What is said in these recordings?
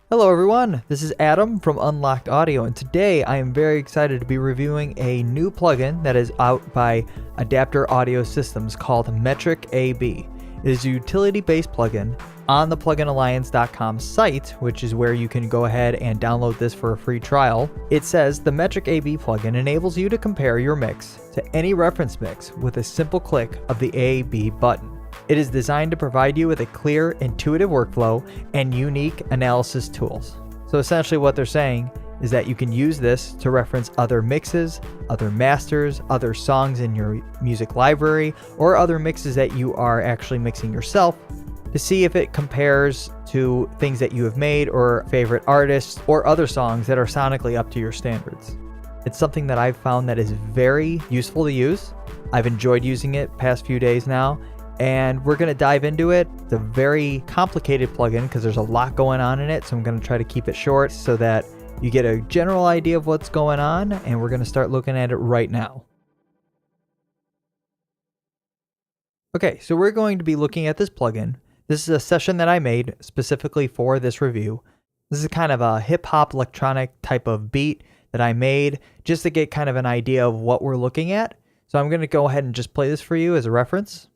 Hello everyone, this is Adam from Unlocked Audio, and today I am very excited to be reviewing a new plugin that is out by ADPTR Audio Systems called Metric AB. It is a utility-based plugin on the pluginalliance.com site, which is where you can go ahead and download this for a free trial. It says the Metric AB plugin enables you to compare your mix to any reference mix with a simple click of the AB button. It is designed to provide you with a clear, intuitive workflow and unique analysis tools. So essentially what they're saying is that you can use this to reference other mixes, other masters, other songs in your music library, or other mixes that you are actually mixing yourself to see if it compares to things that you have made or favorite artists or other songs that are sonically up to your standards. It's something that I've found that is very useful to use. I've enjoyed using it past few days now, and we're going to dive into it. It's a very complicated plugin because there's a lot going on in it, so I'm going to try to keep it short so that you get a general idea of what's going on, and we're going to start looking at it right now. Okay, so we're going to be looking at this plugin. This is a session that I made specifically for this review. This is kind of a hip-hop electronic type of beat that I made just to get kind of an idea of what we're looking at. So I'm going to go ahead and just play this for you as a reference.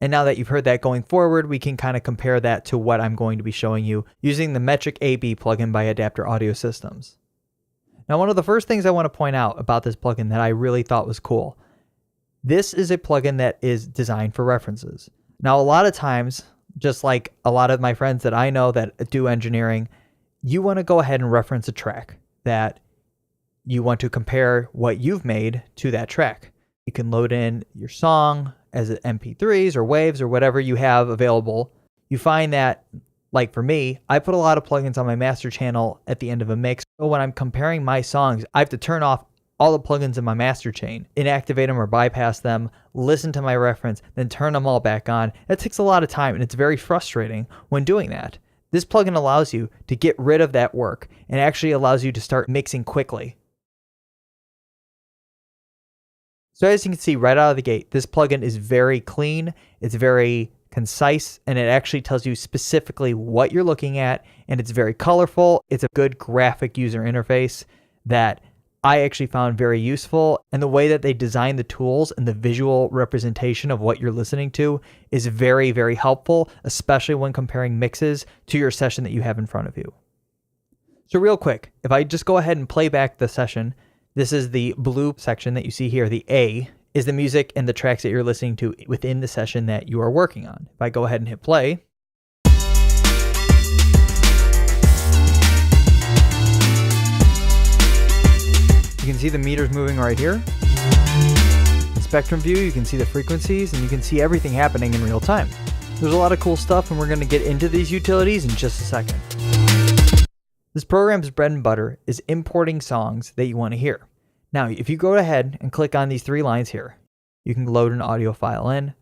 And now that you've heard that going forward, we can kind of compare that to what I'm going to be showing you using the Metric AB plugin by ADPTR Audio Systems. Now, one of the first things I want to point out about this plugin that I really thought was cool, this is a plugin that is designed for references. Now, a lot of times, just like a lot of my friends that I know that do engineering, you want to go ahead and reference a track that you want to compare what you've made to that track. You can load in your song as MP3s or waves or whatever you have available. You find that, like for me, I put a lot of plugins on my master channel at the end of a mix. So when I'm comparing my songs, I have to turn off all the plugins in my master chain, inactivate them or bypass them, listen to my reference, then turn them all back on. That takes a lot of time, and it's very frustrating when doing that. This plugin allows you to get rid of that work and actually allows you to start mixing quickly. So as you can see right out of the gate, this plugin is very clean, it's very concise, and it actually tells you specifically what you're looking at, and it's very colorful. It's a good graphic user interface that I actually found very useful, and the way that they design the tools and the visual representation of what you're listening to is very, very helpful, especially when comparing mixes to your session that you have in front of you. So real quick, if I just go ahead and play back the session, this is the blue section that you see here. The A is the music and the tracks that you're listening to within the session that you are working on. If I go ahead and hit play, you can see the meters moving right here. In spectrum view, you can see the frequencies and you can see everything happening in real time. There's a lot of cool stuff, and we're going to get into these utilities in just a second. This program's bread and butter is importing songs that you want to hear. Now, if you go ahead and click on these three lines here, you can load an audio file in,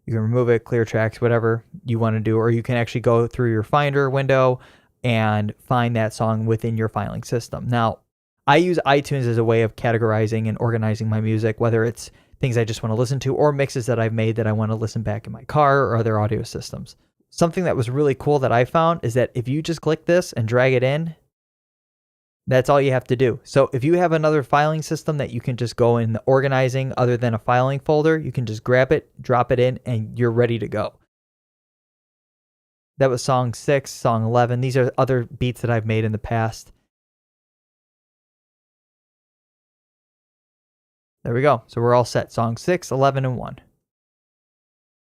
you can remove it, clear tracks, whatever you want to do, or you can actually go through your Finder window and find that song within your filing system. Now, I use iTunes as a way of categorizing and organizing my music, whether it's things I just want to listen to or mixes that I've made that I want to listen back in my car or other audio systems. Something that was really cool that I found is that if you just click this and drag it in, that's all you have to do. So if you have another filing system that you can just go in the organizing other than a filing folder, you can just grab it, drop it in, and you're ready to go. That was song 6, song 11. These are other beats that I've made in the past. There we go. So we're all set. Song 6, 11, and 1.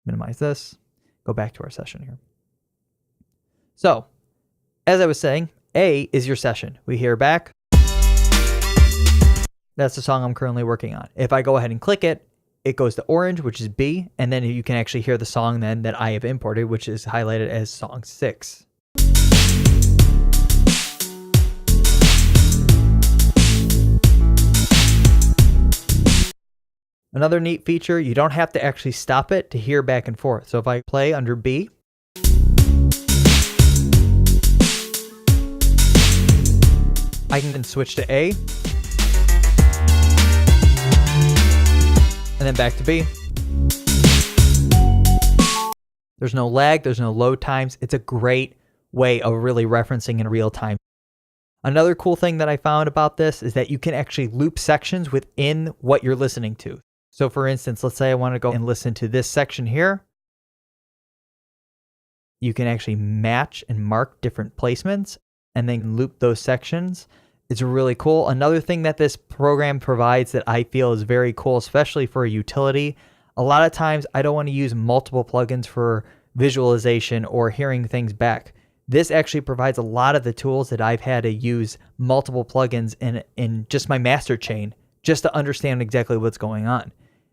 Minimize this. Go back to our session here. So, as I was saying, A is your session. We hear back. That's the song I'm currently working on. If I go ahead and click it, it goes to orange, which is B, and then you can actually hear the song then that I have imported, which is highlighted as song 6. Another neat feature, you don't have to actually stop it to hear back and forth. So if I play under B, I can then switch to A, and then back to B. There's no lag, there's no load times. It's a great way of really referencing in real time. Another cool thing that I found about this is that you can actually loop sections within what you're listening to. So for instance, let's say I want to go and listen to this section here. You can actually match and mark different placements and then loop those sections. It's really cool. Another thing that this program provides that I feel is very cool, especially for a utility. A lot of times I don't want to use multiple plugins for visualization or hearing things back. This actually provides a lot of the tools that I've had to use multiple plugins in just my master chain just to understand exactly what's going on.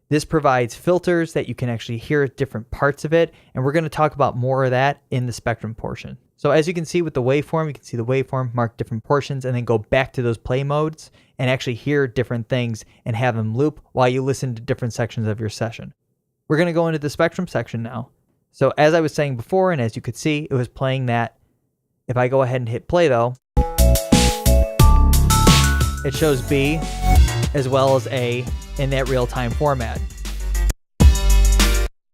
This provides filters that you can actually hear different parts of it, and we're going to talk about more of that in the spectrum portion. So as you can see with the waveform, you can see the waveform, mark different portions, and then go back to those play modes and actually hear different things and have them loop while you listen to different sections of your session. We're going to go into the spectrum section now. So as I was saying before, and as you could see, it was playing that. If I go ahead and hit play though, it shows B as well as A in that real-time format.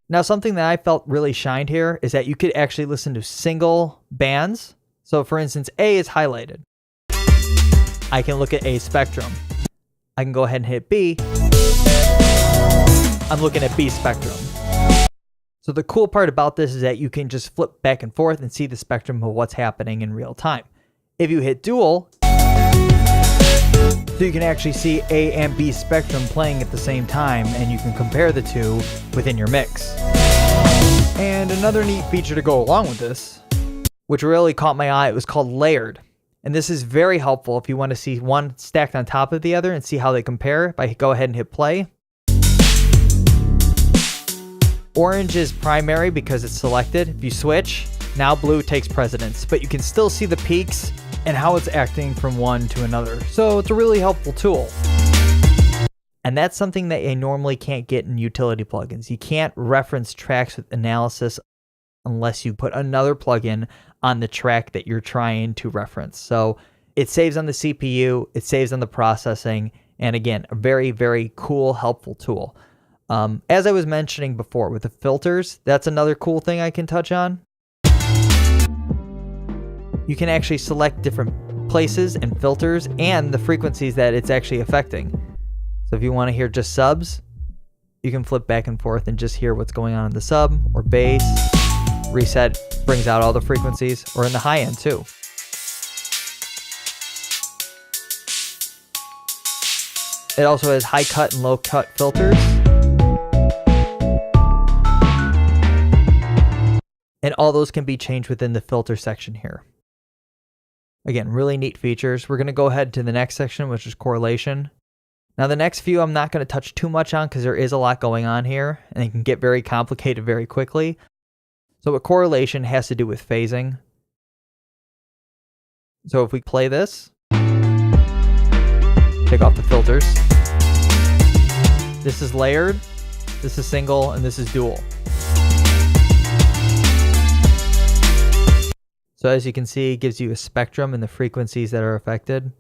Now something that I felt really shined here is that you could actually listen to single bands. So for instance, A is highlighted. I can look at A spectrum. I can go ahead and hit B. I'm looking at B spectrum. So the cool part about this is that you can just flip back and forth and see the spectrum of what's happening in real time. If you hit dual, so you can actually see A and B spectrum playing at the same time, and you can compare the two within your mix. And another neat feature to go along with this, which really caught my eye, it was called layered. And this is very helpful if you want to see one stacked on top of the other and see how they compare. If I go ahead and hit play, orange is primary because it's selected. If you switch, now blue takes precedence, but you can still see the peaks and how it's acting from one to another. So it's a really helpful tool. And that's something that you normally can't get in utility plugins. You can't reference tracks with analysis unless you put another plugin on the track that you're trying to reference. So it saves on the CPU, it saves on the processing, and again, a very, very cool, helpful tool. As I was mentioning before with the filters, that's another cool thing I can touch on. You can actually select different places and filters and the frequencies that it's actually affecting. So if you want to hear just subs, you can flip back and forth and just hear what's going on in the sub or bass. Reset brings out all the frequencies, or in the high end too. It also has high cut and low cut filters. And all those can be changed within the filter section here. Again, really neat features. We're going to go ahead to the next section, which is correlation. Now, the next few I'm not going to touch too much on because there is a lot going on here, and it can get very complicated very quickly. So what correlation has to do with phasing. So if we play this, take off the filters. This is layered, this is single, and this is dual. So as you can see, it gives you a spectrum and the frequencies that are affected.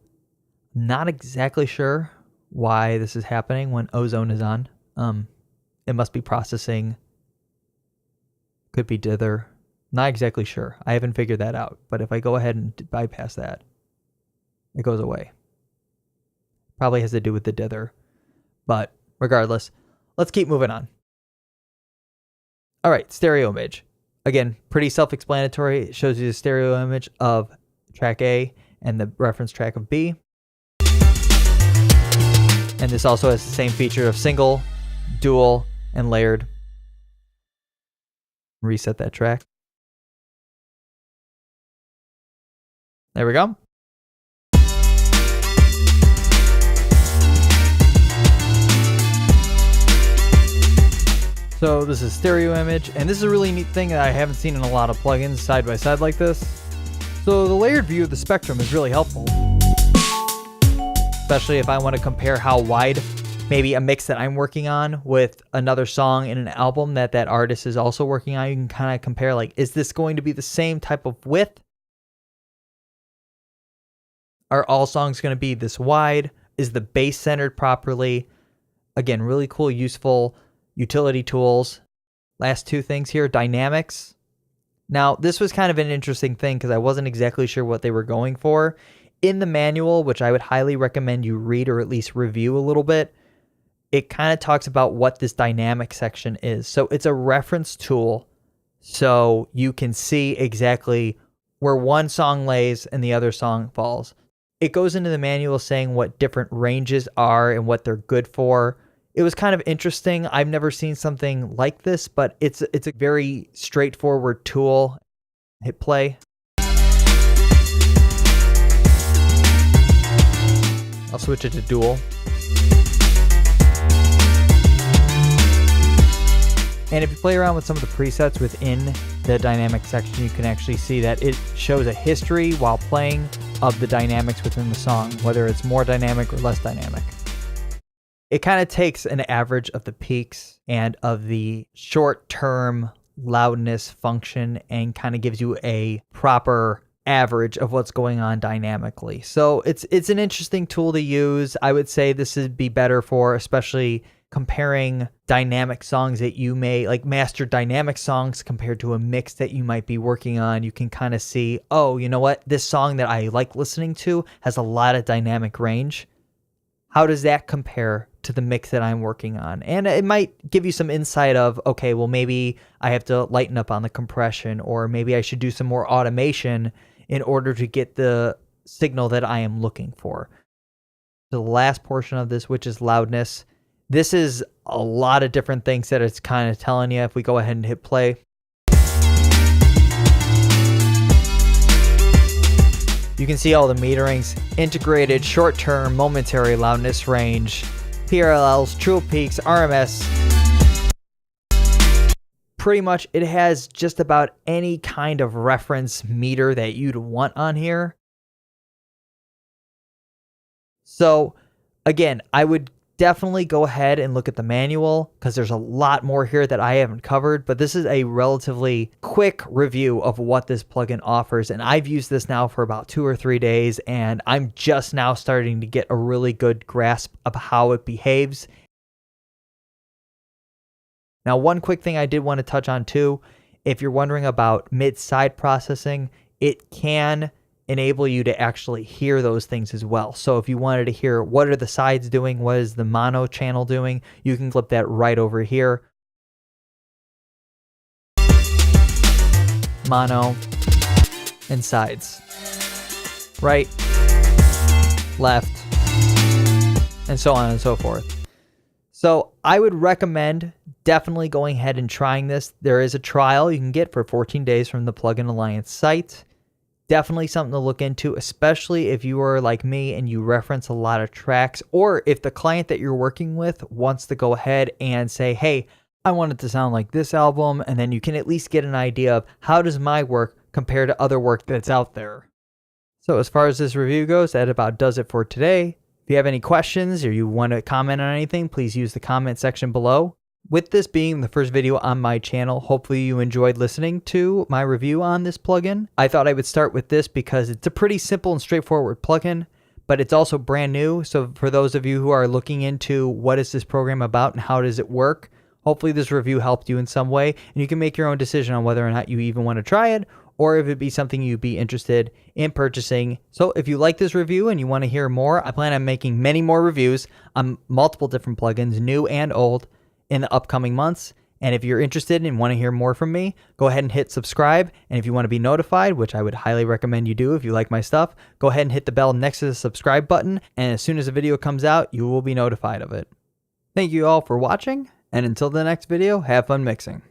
Not exactly sure why this is happening when ozone is on. It must be processing. Could be dither. Not exactly sure. I haven't figured that out. But if I go ahead and bypass that, it goes away. Probably has to do with the dither. But regardless, let's keep moving on. All right, stereo image. Again, pretty self-explanatory. It shows you the stereo image of track A and the reference track of B. And this also has the same feature of single, dual, and layered. Reset that track. There we go. So this is stereo image, and this is a really neat thing that I haven't seen in a lot of plugins side by side like this. So the layered view of the spectrum is really helpful, especially if I want to compare how wide maybe a mix that I'm working on with another song in an album that that artist is also working on. You can kind of compare, like, is this going to be the same type of width? Are all songs going to be this wide? Is the bass centered properly? Again, really cool, useful utility tools. Last two things here, dynamics. Now, this was kind of an interesting thing because I wasn't exactly sure what they were going for. In the manual, which I would highly recommend you read or at least review a little bit, it kind of talks about what this dynamic section is. So it's a reference tool so you can see exactly where one song lays and the other song falls. It goes into the manual saying what different ranges are and what they're good for. It was kind of interesting. I've never seen something like this, but it's a very straightforward tool. Hit play. I'll switch it to dual. And if you play around with some of the presets within the dynamic section, you can actually see that it shows a history while playing of the dynamics within the song, whether it's more dynamic or less dynamic. It kind of takes an average of the peaks and of the short-term loudness function and kind of gives you a proper average of what's going on dynamically. So it's an interesting tool to use. I would say this would be better for especially comparing dynamic songs that you may like, master dynamic songs compared to a mix that you might be working on. You can kind of see, oh, you know what? This song that I like listening to has a lot of dynamic range. How does that compare to the mix that I'm working on? And it might give you some insight of, okay, well, maybe I have to lighten up on the compression, or maybe I should do some more automation in order to get the signal that I am looking for. The last portion of this, which is loudness. This is a lot of different things that it's kind of telling you. If we go ahead and hit play, you can see all the meterings, integrated, short-term, momentary loudness range, PRLs, true peaks, RMS. Pretty much it has just about any kind of reference meter that you'd want on here. So again, I would definitely go ahead and look at the manual because there's a lot more here that I haven't covered, but this is a relatively quick review of what this plugin offers. And I've used this now for about 2 or 3 days, and I'm just now starting to get a really good grasp of how it behaves. Now, one quick thing I did want to touch on too, if you're wondering about mid-side processing, it can enable you to actually hear those things as well. So if you wanted to hear what are the sides doing, what is the mono channel doing, you can clip that right over here. Mono and sides. Right, left, and so on and so forth. So I would recommend definitely going ahead and trying this. There is a trial you can get for 14 days from the Plugin Alliance site. Definitely something to look into, especially if you are like me and you reference a lot of tracks, or if the client that you're working with wants to go ahead and say, hey, I want it to sound like this album, and then you can at least get an idea of how does my work compare to other work that's out there. So as far as this review goes, that about does it for today. If you have any questions or you want to comment on anything, please use the comment section below. With this being the first video on my channel, hopefully you enjoyed listening to my review on this plugin. I thought I would start with this because it's a pretty simple and straightforward plugin, but it's also brand new. So for those of you who are looking into what is this program about and how does it work, hopefully this review helped you in some way, and you can make your own decision on whether or not you even want to try it, or if it'd be something you'd be interested in purchasing. So if you like this review and you want to hear more, I plan on making many more reviews on multiple different plugins, new and old, in the upcoming months. And if you're interested and want to hear more from me, go ahead and hit subscribe. And if you want to be notified, which I would highly recommend you do if you like my stuff, go ahead and hit the bell next to the subscribe button. And as soon as a video comes out, you will be notified of it. Thank you all for watching. And until the next video, have fun mixing.